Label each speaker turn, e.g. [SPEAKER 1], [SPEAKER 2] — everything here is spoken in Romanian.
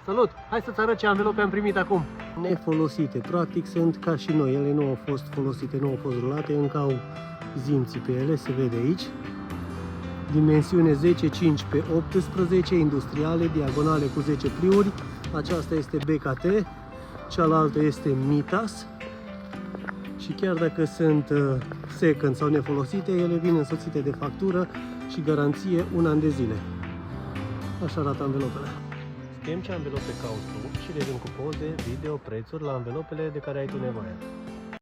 [SPEAKER 1] Salut! Hai să-ți arăt ce anvelope am primit acum. Nefolosite, practic sunt ca și noi, ele nu au fost folosite, nu au fost rulate, încă au zimții pe ele, se vede aici. Dimensiune 10,5 pe 18, industriale, diagonale cu 10 pliuri. Aceasta este BKT, cealaltă este Mitas. Și chiar dacă sunt second sau nefolosite, ele vin însoțite de factură și garanție un an de zile. Așa arată anvelopele. Schimb ce anvelope cauți tu și revin cu poze, video, prețuri la anvelopele de care ai tu nevoie.